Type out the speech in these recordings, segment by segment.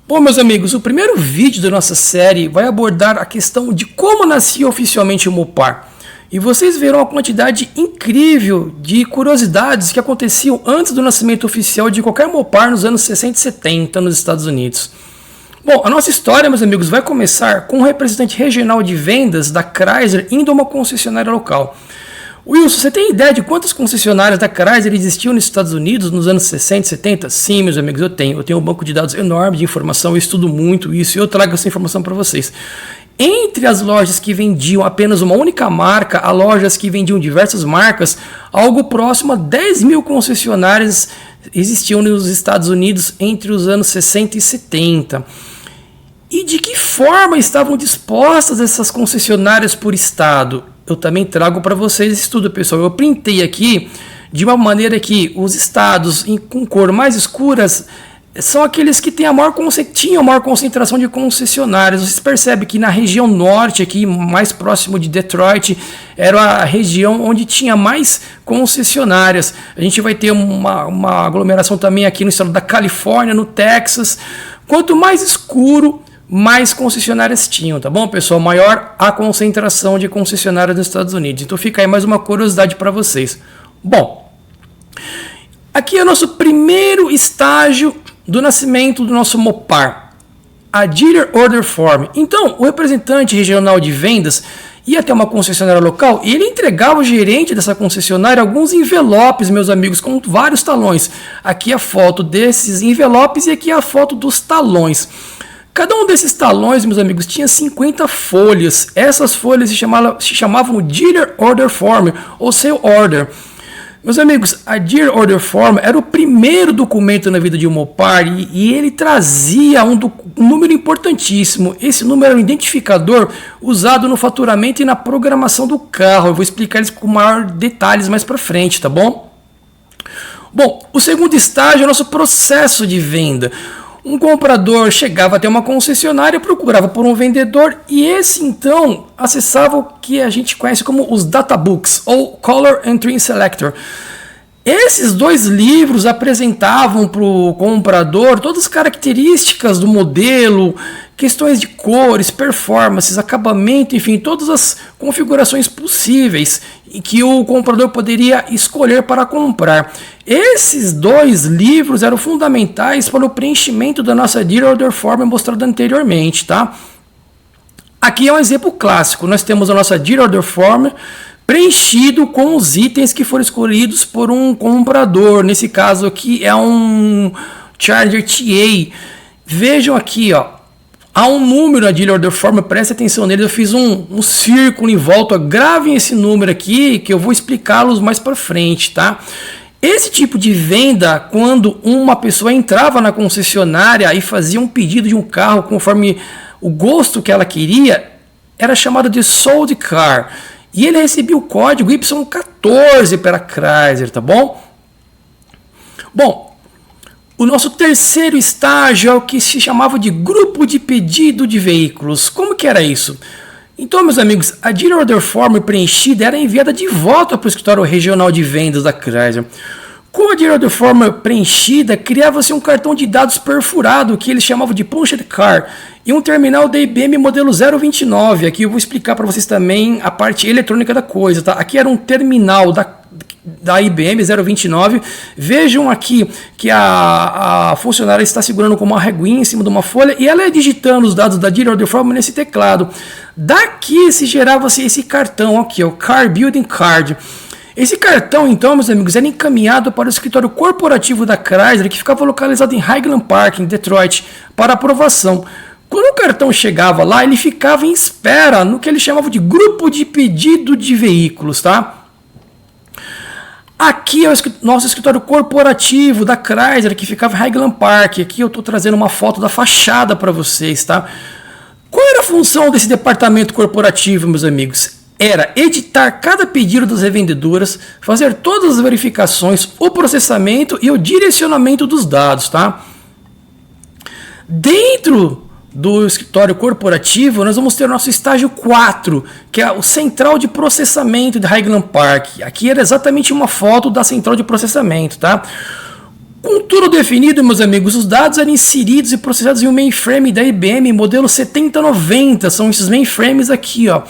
Bom, meus amigos, o primeiro vídeo da nossa série vai abordar a questão de como nascia oficialmente o Mopar. E vocês verão a quantidade incrível de curiosidades que aconteciam antes do nascimento oficial de qualquer Mopar nos anos 60 e 70 nos Estados Unidos. Bom, a nossa história, meus amigos, vai começar com um representante regional de vendas da Chrysler indo a uma concessionária local. Wilson, você tem ideia de quantas concessionárias da Chrysler existiam nos Estados Unidos nos anos 60 e 70? Sim, meus amigos, eu tenho. Eu tenho um banco de dados enorme de informação, eu estudo muito isso e eu trago essa informação para vocês. Entre as lojas que vendiam apenas uma única marca, a lojas que vendiam diversas marcas, algo próximo a 10 mil concessionárias existiam nos Estados Unidos entre os anos 60 e 70. E de que forma estavam dispostas essas concessionárias por estado? Eu também trago para vocês esse estudo, pessoal. Eu printei aqui de uma maneira que os estados com cor mais escuras são aqueles que tinham a maior concentração de concessionárias. Vocês percebem que na região norte, aqui mais próximo de Detroit, era a região onde tinha mais concessionárias. A gente vai ter uma aglomeração também aqui no estado da Califórnia, no Texas. Quanto mais escuro, mais concessionárias tinham, tá bom, pessoal? Maior a concentração de concessionárias nos Estados Unidos. Então fica aí mais uma curiosidade para vocês. Bom, aqui é o nosso primeiro estágio do nascimento do nosso Mopar, a Dealer Order Form. Então, o representante regional de vendas ia até uma concessionária local e ele entregava ao gerente dessa concessionária alguns envelopes, meus amigos, com vários talões. Aqui a foto desses envelopes e aqui a foto dos talões. Cada um desses talões, meus amigos, tinha 50 folhas. Essas folhas se chamavam Dealer Order Form, ou Sale Order. Meus amigos, a Dealer Order Form era o primeiro documento na vida de um Mopar e ele trazia um número importantíssimo. Esse número era um identificador usado no faturamento e na programação do carro. Eu vou explicar isso com maior detalhes mais para frente, tá bom? Bom, o segundo estágio é o nosso processo de venda. Um comprador chegava até uma concessionária, procurava por um vendedor e esse então acessava o que a gente conhece como os databooks ou Color Entry Selector. Esses dois livros apresentavam para o comprador todas as características do modelo, questões de cores, performances, acabamento, enfim, todas as configurações possíveis e que o comprador poderia escolher para comprar. Esses dois livros eram fundamentais para o preenchimento da nossa Dealer Order Form mostrada anteriormente, tá? Aqui é um exemplo clássico. Nós temos a nossa Dealer Order Form preenchido com os itens que foram escolhidos por um comprador. Nesse caso aqui é um Charger TA. Vejam aqui, ó. Há um número na Dealer Order Form, preste atenção nele. Eu fiz um círculo em volta. Gravem esse número aqui que eu vou explicá-los mais para frente, tá? Esse tipo de venda, quando uma pessoa entrava na concessionária e fazia um pedido de um carro conforme o gosto que ela queria, era chamado de sold car. E ele recebia o código Y14 para a Chrysler, tá bom? Bom, o nosso terceiro estágio é o que se chamava de grupo de pedido de veículos. Como que era isso? Então, meus amigos, a Dealer Order Form preenchida era enviada de volta para o escritório regional de vendas da Chrysler. Com a Dealer Order Form preenchida, criava-se um cartão de dados perfurado que eles chamavam de Punched Card e um terminal da IBM modelo 029. Aqui eu vou explicar para vocês também a parte eletrônica da coisa, tá? Aqui era um terminal da IBM 029. Vejam aqui que a funcionária está segurando com uma reguinha em cima de uma folha e ela é digitando os dados da Dealer Order Form nesse teclado. Daqui se gerava-se esse cartão aqui, o Car Building Card. Esse cartão, então, meus amigos, era encaminhado para o escritório corporativo da Chrysler, que ficava localizado em Highland Park, em Detroit, para aprovação. Quando o cartão chegava lá, ele ficava em espera no que eles chamavam de grupo de pedido de veículos, tá? Aqui é o nosso escritório corporativo da Chrysler, que ficava em Highland Park. Aqui eu estou trazendo uma foto da fachada para vocês, tá? Qual era a função desse departamento corporativo, meus amigos? Era editar cada pedido das revendedoras, fazer todas as verificações, o processamento e o direcionamento dos dados, tá? Dentro do escritório corporativo, nós vamos ter o nosso estágio 4, que é o central de processamento de Highland Park. Aqui era exatamente uma foto da central de processamento, tá? Com tudo definido, meus amigos, os dados eram inseridos e processados em um mainframe da IBM modelo 7090, são esses mainframes aqui, ó.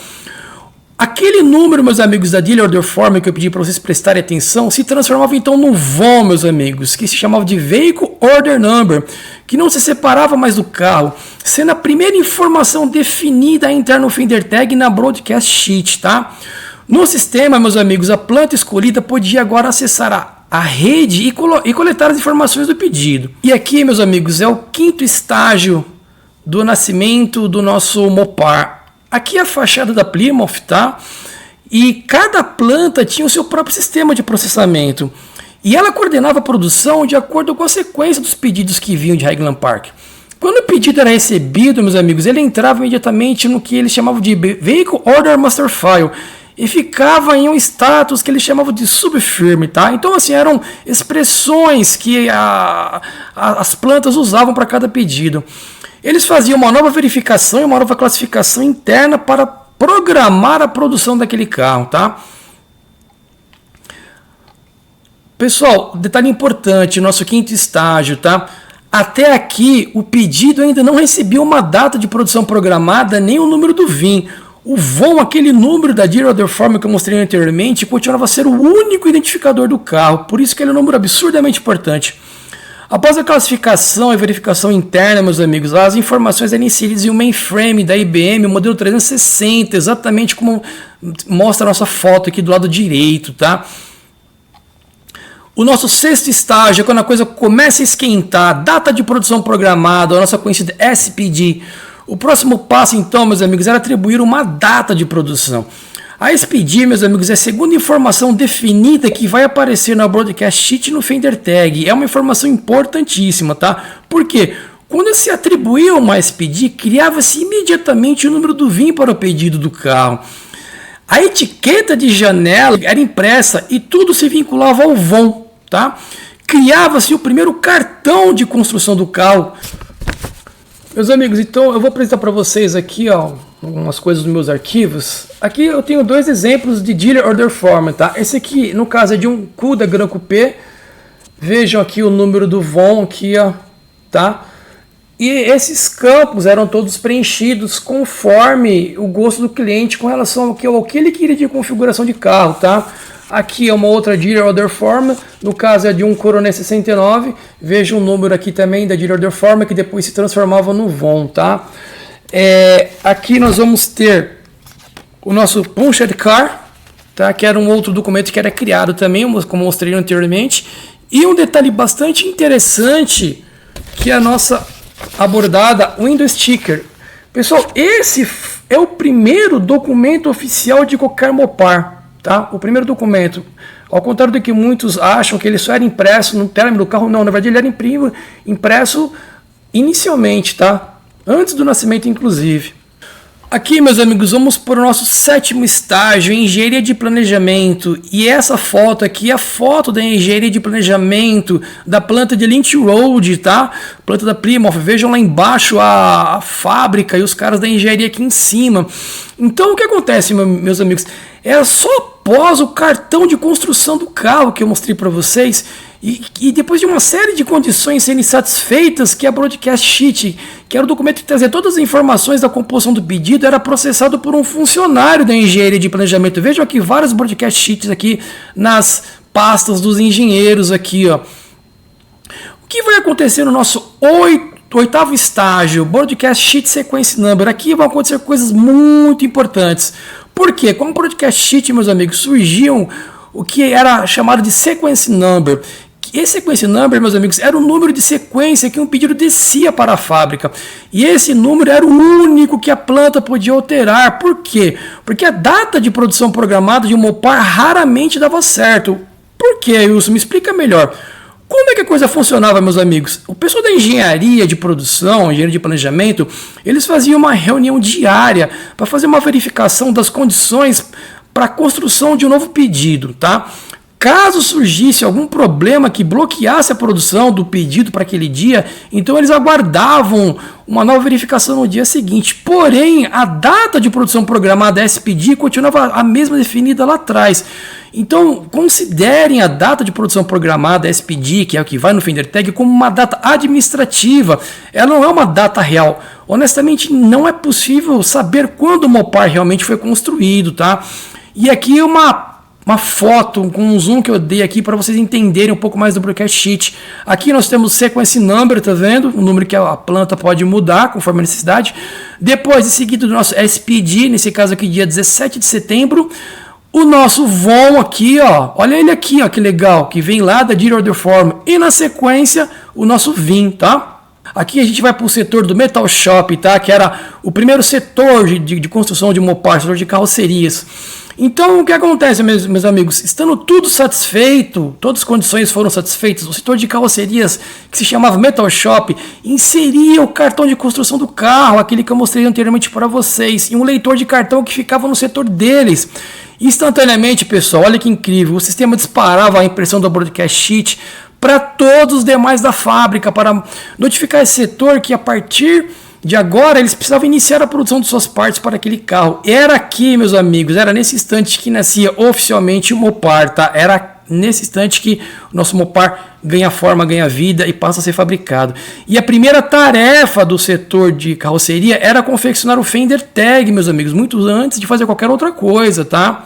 Aquele número, meus amigos, da Dealer Order Form que eu pedi para vocês prestarem atenção, se transformava então no VON, meus amigos, que se chamava de Vehicle Order Number, que não se separava mais do carro, sendo a primeira informação definida a entrar no Fender Tag na Broadcast Sheet, tá? No sistema, meus amigos, a planta escolhida podia agora acessar a rede e coletar as informações do pedido. E aqui, meus amigos, é o quinto estágio do nascimento do nosso Mopar. Aqui é a fachada da Plymouth, tá? E cada planta tinha o seu próprio sistema de processamento. E ela coordenava a produção de acordo com a sequência dos pedidos que vinham de Highland Park. Quando o pedido era recebido, meus amigos, ele entrava imediatamente no que eles chamavam de Vehicle Order Master File e ficava em um status que eles chamavam de subfirme, tá? Então, assim, eram expressões que as plantas usavam para cada pedido. Eles faziam uma nova verificação e uma nova classificação interna para programar a produção daquele carro, tá? Pessoal, detalhe importante, nosso quinto estágio, tá? Até aqui, o pedido ainda não recebia uma data de produção programada, nem o número do VIN. O VON, aquele número da Dealer Order Form que eu mostrei anteriormente, continuava a ser o único identificador do carro, por isso que ele é um número absurdamente importante. Após a classificação e verificação interna, meus amigos, as informações eram inseridas em um mainframe da IBM, modelo 360, exatamente como mostra a nossa foto aqui do lado direito, tá? O nosso sexto estágio é quando a coisa começa a esquentar, data de produção programada, a nossa conhecida SPD. O próximo passo, então, meus amigos, era atribuir uma data de produção. A SPD, meus amigos, é a segunda informação definida que vai aparecer na Broadcast Sheet no Fender Tag. É uma informação importantíssima, tá? Por quê? Quando se atribuía uma SPD, criava-se imediatamente o número do VIN para o pedido do carro. A etiqueta de janela era impressa e tudo se vinculava ao VON, tá? Criava-se o primeiro cartão de construção do carro. Meus amigos, então eu vou apresentar para vocês aqui, ó, algumas coisas dos meus arquivos. Aqui eu tenho dois exemplos de Dealer Order Form, tá? Esse aqui, no caso, é de um CUDA Gran Coupé. Vejam aqui o número do VON aqui, ó, tá? E esses campos eram todos preenchidos conforme o gosto do cliente com relação ao que ele queria de configuração de carro, tá? Aqui é uma outra Dealer Order Form, no caso é de um Coronet 69. Veja o número aqui também da Dealer Order Form, que depois se transformava no VON, tá? Aqui nós vamos ter o nosso Punched Car, tá? Que era um outro documento que era criado também, como mostrei anteriormente. E um detalhe bastante interessante, que é a nossa abordada Window Sticker. Pessoal, esse é o primeiro documento oficial de qualquer Mopar. Tá? O primeiro documento, ao contrário do que muitos acham que ele só era impresso no término do carro, não, na verdade ele era impresso inicialmente, tá? Antes do nascimento, inclusive. Aqui, meus amigos, vamos para o nosso sétimo estágio, engenharia de planejamento. E essa foto aqui é a foto da engenharia de planejamento da planta de Lynch Road, tá? Planta da Plymouth. Vejam lá embaixo a fábrica e os caras da engenharia aqui em cima. Então, o que acontece, meus amigos? Era só após o cartão de construção do carro que eu mostrei para vocês e depois de uma série de condições serem satisfeitas que a Broadcast Sheet, que era o documento que trazia todas as informações da composição do pedido, era processado por um funcionário da engenharia de planejamento. Vejam aqui várias Broadcast Sheets aqui nas pastas dos engenheiros aqui, ó. O que vai acontecer no nosso oitavo estágio, Broadcast Sheet Sequence Number? Aqui vão acontecer coisas muito importantes. Por quê? Com o Broadcast Sheet, meus amigos, surgiam o que era chamado de Sequence Number. Esse Sequence Number, meus amigos, era o número de sequência que um pedido descia para a fábrica. E esse número era o único que a planta podia alterar. Por quê? Porque a data de produção programada de um Mopar raramente dava certo. Por quê, Wilson? Me explica melhor. Como é que a coisa funcionava, meus amigos? O pessoal da engenharia de produção, engenharia de planejamento, eles faziam uma reunião diária para fazer uma verificação das condições para a construção de um novo pedido, tá? caso surgisse algum problema que bloqueasse a produção do pedido para aquele dia, então eles aguardavam uma nova verificação no dia seguinte. Porém, a data de produção programada SPD continuava a mesma definida lá atrás. Então, considerem a data de produção programada SPD, que é o que vai no Fender Tag, como uma data administrativa. Ela não é uma data real. Honestamente, não é possível saber quando o Mopar realmente foi construído, tá? E aqui uma foto com um zoom que eu dei aqui para vocês entenderem um pouco mais do broadcast sheet. Aqui nós temos sequence number, tá vendo? Um número que a planta pode mudar conforme a necessidade. Depois, em seguida, do nosso SPD, nesse caso aqui, dia 17 de setembro. O nosso VOM aqui, ó, olha ele aqui, ó, que legal, que vem lá da Dealer Order Form. E na sequência, o nosso VIN, tá? Aqui a gente vai para o setor do Metal Shop, tá? Que era o primeiro setor de construção de Mopar, setor de carrocerias. Então, o que acontece, meus amigos? Estando tudo satisfeito, todas as condições foram satisfeitas, o setor de carrocerias, que se chamava Metal Shop, inseria o cartão de construção do carro, aquele que eu mostrei anteriormente para vocês, e um leitor de cartão que ficava no setor deles. Instantaneamente, pessoal, olha que incrível, o sistema disparava a impressão do broadcast sheet para todos os demais da fábrica, para notificar esse setor que a partir de agora eles precisavam iniciar a produção de suas partes para aquele carro. Era aqui, meus amigos, era nesse instante que nascia oficialmente o Mopar, tá? Era nesse instante que o nosso Mopar ganha forma, ganha vida e passa a ser fabricado. E a primeira tarefa do setor de carroceria era confeccionar o Fender Tag, meus amigos, muito antes de fazer qualquer outra coisa, tá?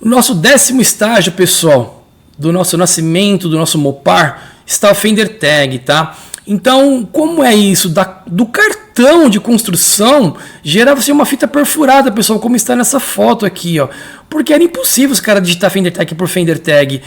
O nosso 10º estágio, pessoal, do nosso nascimento, do nosso Mopar, está o Fender Tag, tá? Então, como é isso? Do cartão de construção, gerava-se uma fita perfurada, pessoal, como está nessa foto aqui, ó. Porque era impossível os caras digitar Fender Tag por Fender Tag.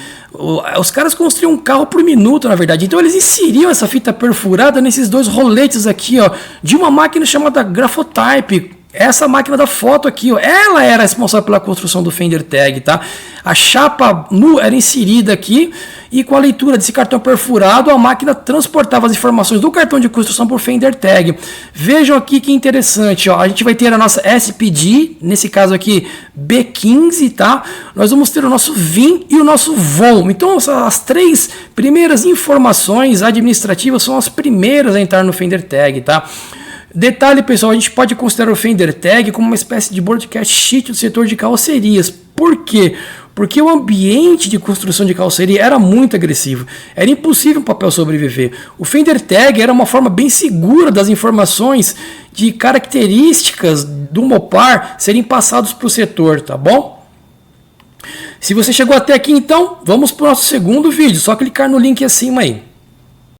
Os caras construíam um carro por minuto, na verdade. Então, eles inseriam essa fita perfurada nesses dois roletes aqui, ó, de uma máquina chamada Graphotype. Essa máquina da foto aqui, ó, ela era responsável pela construção do Fender Tag, tá? A chapa era inserida aqui e com a leitura desse cartão perfurado, a máquina transportava as informações do cartão de construção por Fender Tag. Vejam aqui que interessante, ó, a gente vai ter a nossa SPD, nesse caso aqui B15, tá? Nós vamos ter o nosso VIN e o nosso VOM. Então, as três primeiras informações administrativas são as primeiras a entrar no Fender Tag, tá? Detalhe, pessoal, a gente pode considerar o Fender Tag como uma espécie de broadcast sheet do setor de carrocerias. Por quê? Porque o ambiente de construção de carroceria era muito agressivo. Era impossível o papel sobreviver. O Fender Tag era uma forma bem segura das informações de características do Mopar serem passados para o setor, tá bom? Se você chegou até aqui, então, vamos para o nosso segundo vídeo. Só clicar no link acima aí.